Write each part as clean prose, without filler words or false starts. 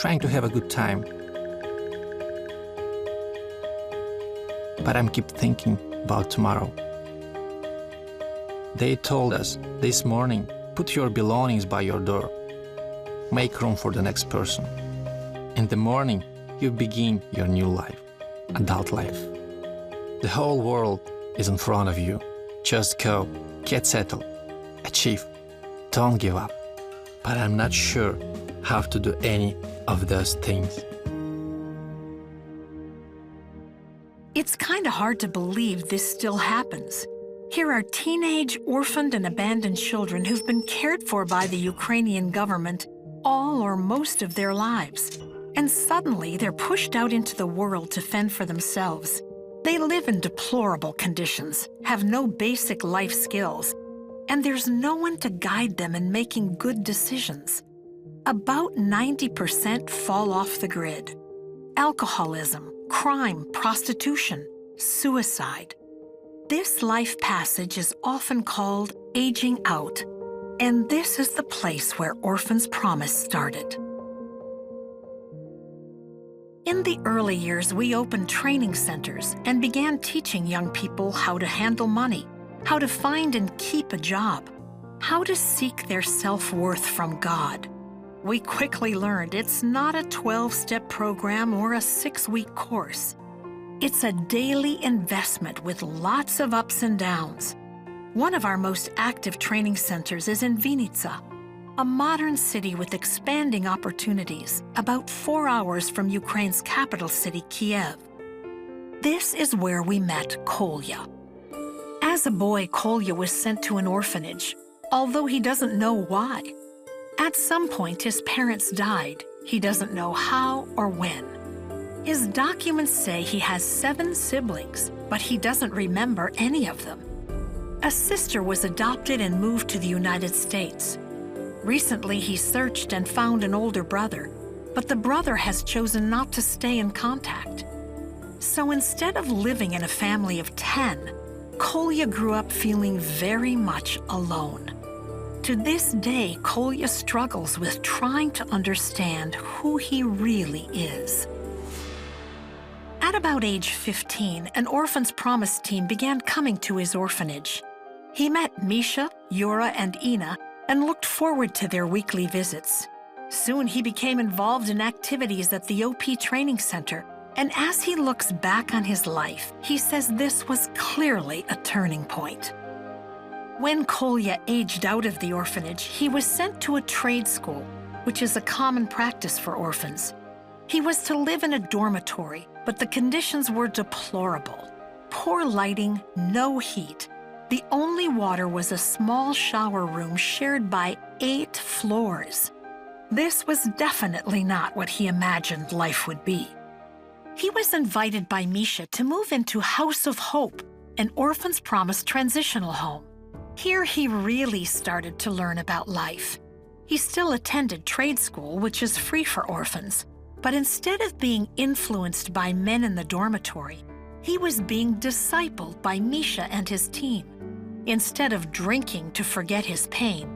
trying to have a good time. But I keep thinking about tomorrow. They told us this morning, put your belongings by your door. Make room for the next person. In the morning, you begin your new life, adult life. The whole world is in front of you. Just go, get settled, achieve, don't give up. But I'm not sure how to do any of those things. It's kind of hard to believe this still happens. Here are teenage, orphaned, and abandoned children who've been cared for by the Ukrainian government all or most of their lives. And suddenly, they're pushed out into the world to fend for themselves. They live in deplorable conditions, have no basic life skills, and there's no one to guide them in making good decisions. About 90% fall off the grid. Alcoholism, crime, prostitution, suicide. This life passage is often called aging out, and this is the place where Orphans Promise started. In the early years, we opened training centers and began teaching young people how to handle money, how to find and keep a job, how to seek their self-worth from God. We quickly learned it's not a 12-step program or a 6-week course. It's a daily investment with lots of ups and downs. One of our most active training centers is in Vinnitsa, a modern city with expanding opportunities, about 4 hours from Ukraine's capital city, Kiev. This is where we met Kolya. As a boy, Kolya was sent to an orphanage, although he doesn't know why. At some point, his parents died. He doesn't know how or when. His documents say he has 7 siblings, but he doesn't remember any of them. A sister was adopted and moved to the United States. Recently, he searched and found an older brother, but the brother has chosen not to stay in contact. So instead of living in a family of 10, Kolya grew up feeling very much alone. To this day, Kolya struggles with trying to understand who he really is. At about age 15, an Orphans Promise team began coming to his orphanage. He met Misha, Yura, and Ina and looked forward to their weekly visits. Soon he became involved in activities at the OP Training Center, and as he looks back on his life, he says this was clearly a turning point. When Kolya aged out of the orphanage, he was sent to a trade school, which is a common practice for orphans. He was to live in a dormitory, but the conditions were deplorable. Poor lighting, no heat. The only water was a small shower room shared by 8 floors. This was definitely not what he imagined life would be. He was invited by Misha to move into House of Hope, an Orphans Promise transitional home. Here he really started to learn about life. He still attended trade school, which is free for orphans, but instead of being influenced by men in the dormitory, he was being discipled by Misha and his team. Instead of drinking to forget his pain,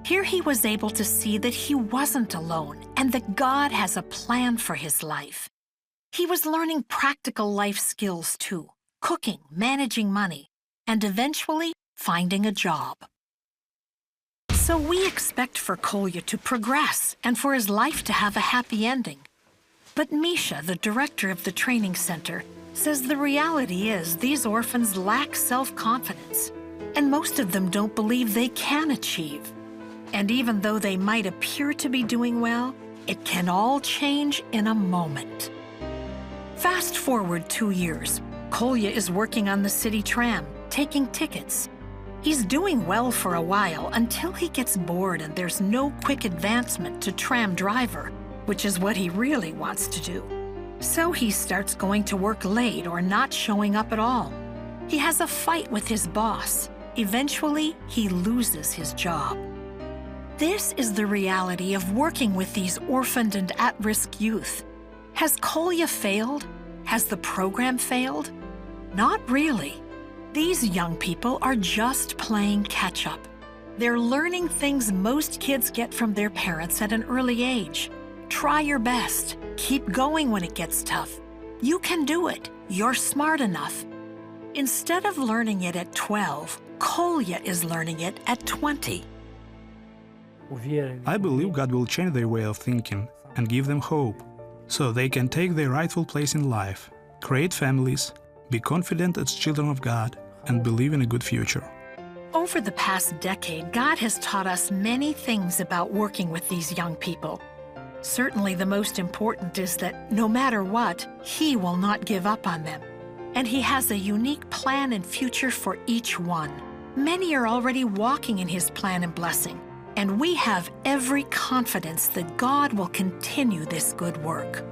here he was able to see that he wasn't alone and that God has a plan for his life. He was learning practical life skills too, cooking, managing money, and eventually finding a job. So we expect for Kolya to progress and for his life to have a happy ending. But Misha, the director of the training center, says the reality is these orphans lack self-confidence, and most of them don't believe they can achieve. And even though they might appear to be doing well, it can all change in a moment. Fast forward 2 years, Kolya is working on the city tram, taking tickets. He's doing well for a while until he gets bored and there's no quick advancement to tram driver, which is what he really wants to do. So he starts going to work late or not showing up at all. He has a fight with his boss. Eventually, he loses his job. This is the reality of working with these orphaned and at-risk youth. Has Kolya failed? Has the program failed? Not really. These young people are just playing catch-up. They're learning things most kids get from their parents at an early age. Try your best. Keep going when it gets tough. You can do it. You're smart enough. Instead of learning it at 12, Kolya is learning it at 20. I believe God will change their way of thinking and give them hope, so they can take their rightful place in life, create families, be confident as children of God, and believe in a good future. Over the past decade, God has taught us many things about working with these young people. Certainly the most important is that no matter what, He will not give up on them. And He has a unique plan and future for each one. Many are already walking in His plan and blessing, and we have every confidence that God will continue this good work.